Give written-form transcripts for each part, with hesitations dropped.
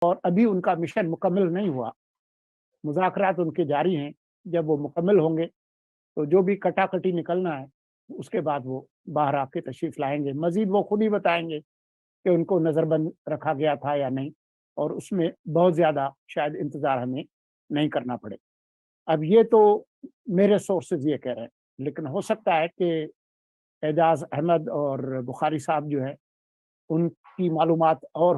और अभी उनका मिशन मुकम्मल नहीं हुआ, मुज़ाकरात उनके जारी हैं। जब वो मुकम्मल होंगे, तो जो भी कटाकटी निकलना है, उसके बाद वो बाहर आके तशरीफ़ लाएँगे। मज़ीद वो खुद ही बताएँगे कि उनको नज़रबंद रखा गया था या नहीं, और उसमें बहुत ज़्यादा शायद इंतज़ार हमें नहीं करना पड़े। अब ये तो मेरे सोर्सेज़ ये कह रहे हैं, लेकिन हो सकता है कि एजाज़ अहमद और बुखारी साहब जो है, उनकी मालूमात और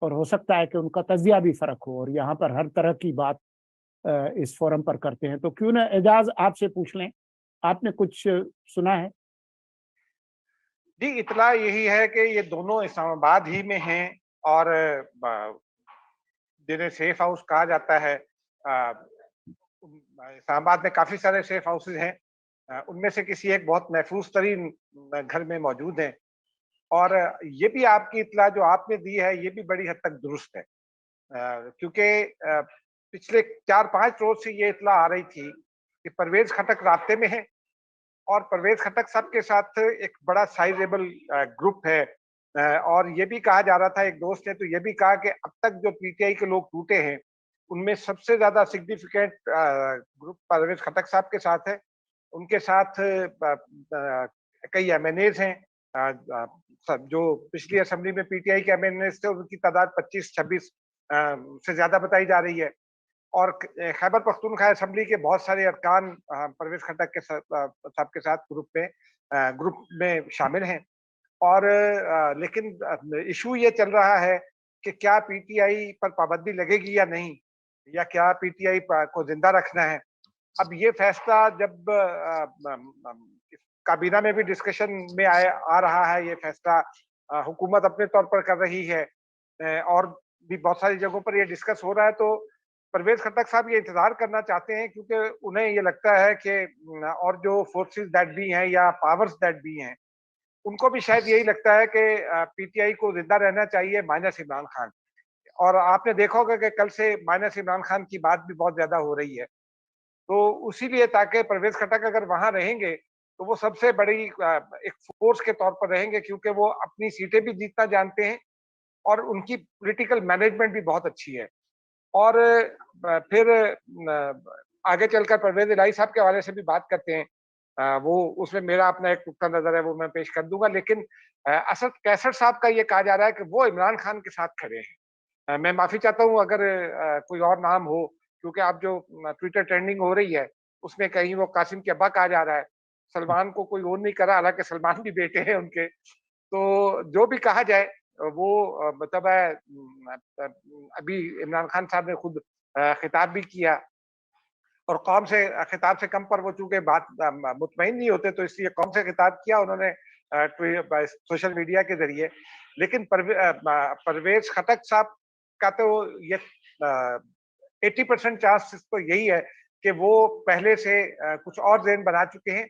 हो सकता है कि उनका तज़िया भी फ़र्क हो, और यहाँ पर हर तरह की बात इस फ़ोरम पर करते हैं। तो क्यों ना एजाज़ आपसे पूछ लें, आपने कुछ सुना है? जी, इत्तला यही है कि ये दोनों इस्लामाबाद ही में हैं और जिन्हें सेफ हाउस कहा जाता है। इस्लामाबाद में काफ़ी सारे सेफ हाउसेज़ हैं। उनमें से किसी एक बहुत महफूज़ तरीन घर में मौजूद हैं और ये भी आपकी इत्तला जो आपने दी है, ये भी बड़ी हद तक दुरुस्त है। क्योंकि पिछले 4-5 रोज़ से ये इत्तला आ रही थी कि परवेज़ खटक राब्ते में है और परवेज़ खटक साहब के साथ एक बड़ा साइज़ेबल ग्रुप है। और ये भी कहा जा रहा था, एक दोस्त ने तो ये भी कहा कि अब तक जो पीटीआई के लोग टूटे हैं, उनमें सबसे ज़्यादा सिग्निफिकेंट ग्रुप परवेज़ खटक साहब के साथ है। उनके साथ कई एमएनएज़ हैं। सब जो पिछली असेंबली में पीटीआई के एमएनएज़ थे, उनकी तादाद 25-26 से ज़्यादा बताई जा रही है। और खैबर पख्तूनख्वा असेंबली के बहुत सारे अरकान परवेज़ खटक के साहब के साथ ग्रुप में शामिल हैं। और लेकिन इशू ये चल रहा है कि क्या पीटीआई पर पाबंदी लगेगी या नहीं, या क्या पीटीआई को जिंदा रखना है। अब ये फैसला जब काबीना में भी डिस्कशन में आ रहा है, ये फैसला हुकूमत अपने तौर पर कर रही है, और भी बहुत सारी जगहों पर ये डिस्कस हो रहा है, तो परवेज खट्टक साहब ये इंतजार करना चाहते हैं क्योंकि उन्हें ये लगता है कि और जो फोर्सेस दैट भी हैं या पावर्स दैट भी हैं, उनको भी शायद यही लगता है कि पीटीआई को जिंदा रहना चाहिए माइनस इमरान खान। और आपने देखा होगा कि कल से माइनस इमरान खान की बात भी बहुत ज्यादा हो रही है। तो उसी लिए ताकि परवेज खट्टक अगर वहां रहेंगे तो वो सबसे बड़ी एक फोर्स के तौर पर रहेंगे, क्योंकि वो अपनी सीटें भी जीतना जानते हैं और उनकी पॉलिटिकल मैनेजमेंट भी बहुत अच्छी है। और फिर आगे चलकर परवेज इलाही साहब के हवाले से भी बात करते हैं। वो उसमें मेरा अपना एक नुक्ता नजर है, वो मैं पेश कर दूंगा। लेकिन असद कैसर साहब का ये कहा जा रहा है कि वो इमरान खान के साथ खड़े हैं। मैं माफी चाहता हूँ अगर कोई और नाम हो, क्योंकि अब जो ट्विटर ट्रेंडिंग हो रही है उसमें कहीं वो कासिम के अब्बा कहा जा रहा है, सलमान को कोई और नहीं करा, हालांकि सलमान भी बेटे हैं उनके। तो जो भी कहा जाए वो मतलब है अभी इमरान खान साहब ने खुद खिताब भी किया, और कौम से खिताब से कम पर वो चूंकि बात मुतमईन नहीं होते, तो इसलिए कौम से खिताब किया उन्होंने सोशल मीडिया के जरिए। लेकिन परवेज खटक साहब का तो ये 80% चांस तो यही है कि वो पहले से कुछ और ज़हन बना चुके हैं।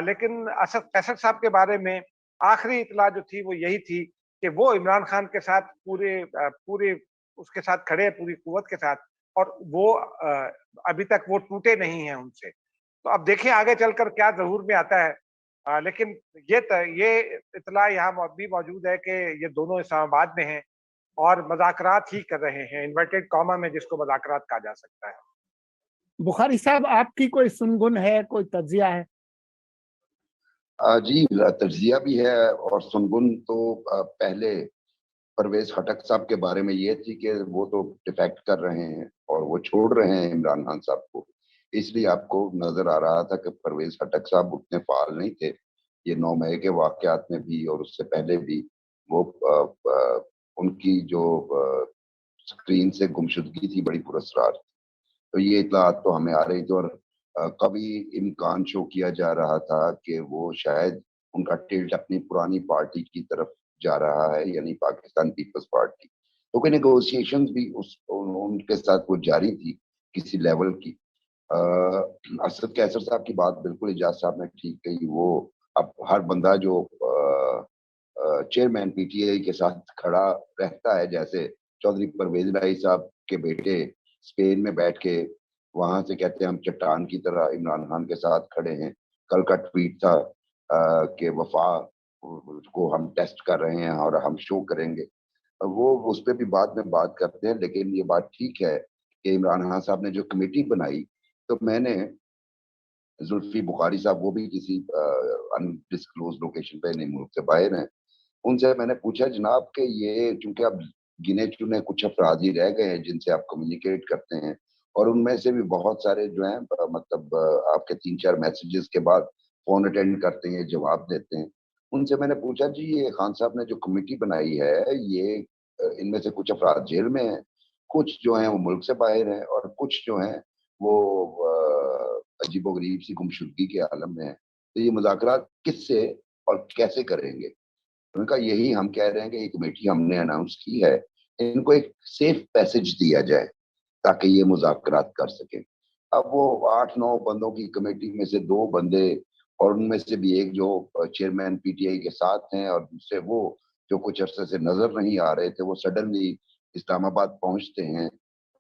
लेकिन असद कैसर साहब के बारे में आखिरी इतला जो थी वो यही थी कि वो इमरान खान के साथ पूरे उसके साथ खड़े हैं, पूरी कुव्वत के साथ, और वो अभी तक वो टूटे नहीं हैं उनसे। तो अब देखिए आगे चलकर क्या ज़हूर में आता है। लेकिन ये इतला यहाँ भी मौजूद है कि ये दोनों इस्लामाबाद में हैं और मज़ाकरात ही कर रहे हैं, इन्वर्टेड कॉमा में जिसको मज़ाकरात कहा जा सकता है। बुखारी साहब, आपकी कोई सुनगुन है, कोई तज्जिया है? जी, तज्जिया भी है और सुनगुन तो पहले परवेज खटक साहब के बारे में ये थी कि वो तो डिफेक्ट कर रहे हैं और वो छोड़ रहे हैं इमरान खान साहब को। इसलिए आपको नजर आ रहा था कि परवेज खटक साहब उतने फाल नहीं थे। ये 9 मई के वाकयात में भी और उससे पहले भी वो उनकी जो स्क्रीन से गुमशुदगी थी बड़ी पुरस्कार थी। तो ये इतलात तो हमें आ रही थी, और कभी इम्कान शो किया जा रहा था कि वो शायद उनका टिल्ट अपनी पुरानी पार्टी की तरफ जा रहा है, यानी पाकिस्तान पीपल्स पार्टी। तो कोई नेगोशिएशंस भी उनके साथ वो जारी थी किसी लेवल की। असद कैसर साहब की बात बिल्कुल इजाज साहब ने ठीक कही। वो अब हर बंदा जो चेयरमैन पीटीआई के साथ खड़ा रहता है, जैसे चौधरी परवेज इलाही साहब के बेटे स्पेन में बैठ के वहां से कहते हैं हम चट्टान की तरह इमरान खान के साथ खड़े हैं। कल का ट्वीट था कि वफा को हम टेस्ट कर रहे हैं और हम शो करेंगे। वो उस पर भी बाद में बात करते हैं, लेकिन ये बात ठीक है कि इमरान खान साहब ने जो कमेटी बनाई, तो मैंने जुल्फी बुखारी साहब, वो भी किसी अनडिस्क्लोज लोकेशन पे नहीं, मुल्क से बाहर हैं, उनसे मैंने पूछा जनाब कि ये चूंकि अब गिने चुने कुछ अफराद ही रह गए हैं जिनसे आप कम्युनिकेट करते हैं, और उनमें से भी बहुत सारे जो हैं मतलब आपके 3-4 मैसेजेस के बाद फोन अटेंड करते हैं, जवाब देते हैं। उनसे मैंने पूछा जी ये खान साहब ने जो कमेटी बनाई है, ये इनमें से कुछ अफराद जेल में हैं, कुछ जो हैं वो मुल्क से बाहर हैं, और कुछ जो हैं वो अजीबोगरीब सी गुमशुदगी के आलम में है, तो ये मुज़ाकरात किससे और कैसे करेंगे? उनका यही हम कह रहे हैं कि ये कमेटी हमने अनाउंस की है, इनको एक सेफ पैसेज दिया जाए ताकि ये मुज़ाकरात कर सकें। अब वो 8-9 बंदों की कमेटी में से 2 बंदे, और उनमें से भी एक जो चेयरमैन पीटीआई के साथ हैं, और दूसरे वो जो कुछ अरसे से नज़र नहीं आ रहे थे, वो सडनली इस्लामाबाद पहुँचते हैं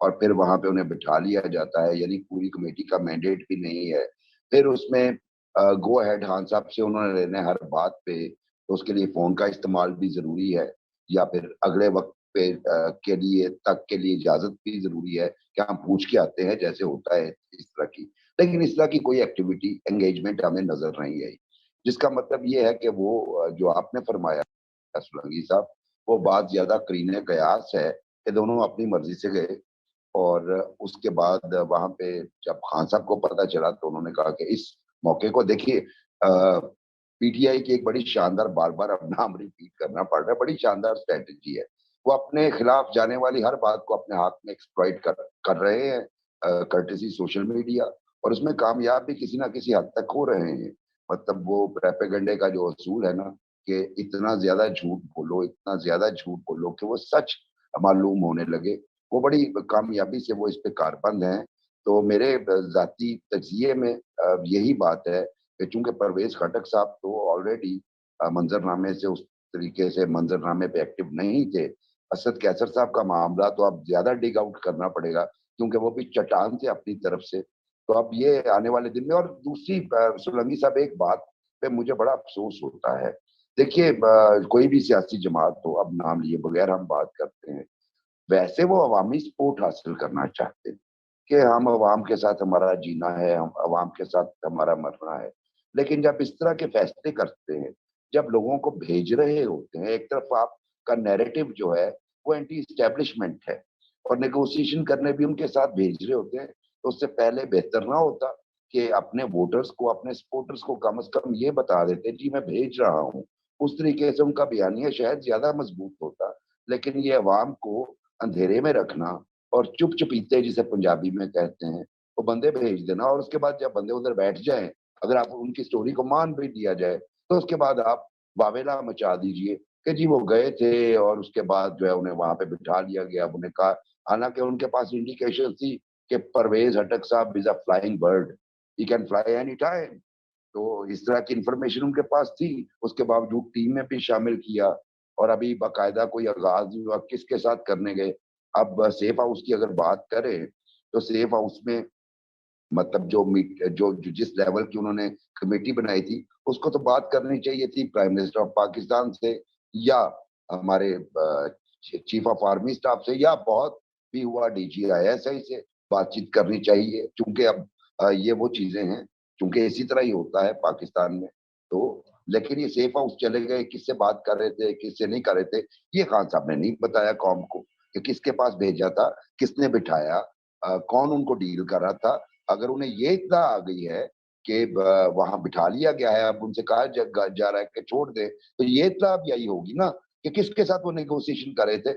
और फिर वहाँ पे उन्हें बिठा लिया जाता है, यानी पूरी कमेटी का मैंडेट भी नहीं है। फिर उसमें गो अहेड खान साहब से उन्होंने लेना है हर बात पे, तो उसके लिए फ़ोन का इस्तेमाल भी ज़रूरी है, या फिर अगले वक़्त पे के लिए इजाज़त भी ज़रूरी है कि हम पूछ के आते हैं, जैसे होता है इस तरह की। लेकिन इस तरह की कोई एक्टिविटी, एंगेजमेंट हमें नज़र नहीं आई। जिसका मतलब ये है कि वो जो आपने फरमाया सोलंकी साहब, वो बात ज़्यादा करीने कयास है कि दोनों अपनी मर्ज़ी से गए, और उसके बाद वहाँ पे जब खान साहब को पता चला तो उन्होंने कहा कि इस मौके को देखिए, पीटीआई की एक बड़ी शानदार, बार-बार अब नाम रिपीट करना पड़ रहा है, बड़ी शानदार स्ट्रैटेजी है। वो अपने खिलाफ जाने वाली हर बात को अपने हाथ में एक्सप्लॉइट कर रहे हैं, कर्टेसी सोशल मीडिया, और उसमें कामयाब भी किसी न किसी हद तक हो रहे हैं। मतलब वो प्रोपेगेंडे का जो असूल है ना, कि इतना ज़्यादा झूठ बोलो, इतना ज़्यादा झूठ बोलो कि वो सच मालूम होने लगे, वो बड़ी कामयाबी से वो इस पे कारबंद हैं। तो मेरे ज़ाती तज़किये में यही बात है कि चूँकि परवेज़ खटक साहब तो ऑलरेडी मंज़रनामे से उस तरीके से मंज़रनामे पे एक्टिव नहीं थे। असद कैसर साहब का मामला तो अब ज़्यादा डिग आउट करना पड़ेगा, क्योंकि वो भी चट्टान थे अपनी तरफ से। तो अब ये आने वाले दिन में, और दूसरी सोलंकी साहब, एक बात पे मुझे बड़ा अफ़सोस होता है। देखिए कोई भी सियासी जमात हो, अब नाम लिए बगैर हम बात करते हैं, वैसे वो अवामी सपोर्ट हासिल करना चाहते हैं कि हम अवाम के साथ हमारा जीना है, हम अवाम के साथ हमारा मरना है। लेकिन जब इस तरह के फैसले करते हैं, जब लोगों को भेज रहे होते हैं, एक तरफ आपका नैरेटिव जो है वो एंटी एस्टेब्लिशमेंट है, और नेगोशिएशन करने भी उनके साथ भेज रहे होते हैं, तो उससे पहले बेहतर ना होता कि अपने वोटर्स को, अपने सपोर्टर्स को कम से कम ये बता देते जी मैं भेज रहा हूँ। उस तरीके से उनका बयानिया शायद ज़्यादा मजबूत होता। लेकिन ये अवाम को अंधेरे में रखना और चुप-चुपीते जिसे पंजाबी में कहते हैं, वो बंदे भेज देना, और उसके बाद जब बंदे उधर बैठ जाएँ, अगर आप उनकी स्टोरी को मान भी लिया जाए, तो उसके बाद आप वावेला मचा दीजिए कि जी वो गए थे और उसके बाद जो है उन्हें वहाँ पे बिठा लिया गया। अब उन्हें कहा, हालाँकि उनके पास इंडिकेशन थी कि परवेज़ खटक साहब is a flying bird, he can fly any time. तो इस तरह की इन्फॉर्मेशन उनके पास थी, उसके बावजूद टीम में भी शामिल किया, और अभी बाकायदा कोई आगाज़ नहीं हुआ, किसके साथ करने गए। अब सेफ हाउस की अगर बात करें, तो सेफ हाउस में मतलब जो जिस लेवल की उन्होंने कमेटी बनाई थी, उसको तो बात करनी चाहिए थी प्राइम मिनिस्टर ऑफ पाकिस्तान से, या हमारे चीफ ऑफ आर्मी स्टाफ से, या बहुत भी हुआ डीजी आईएसआई से बातचीत करनी चाहिए, क्योंकि अब ये वो चीज़ें हैं, क्योंकि इसी तरह ही होता है पाकिस्तान में। तो लेकिन ये सेफ हाउस चले गए, किससे बात कर रहे थे, किससे नहीं कर रहे थे, ये खान साहब ने नहीं बताया कौम को कि किसके पास भेजा था, किसने बिठाया, कौन उनको डील कर रहा था। अगर उन्हें ये इत्तला आ गई है कि वहां बिठा लिया गया है, अब उनसे कहा जा रहा है कि छोड़ दे, तो ये इत्तला भी आई होगी ना कि किसके साथ वो नेगोशिएशन कर रहे थे,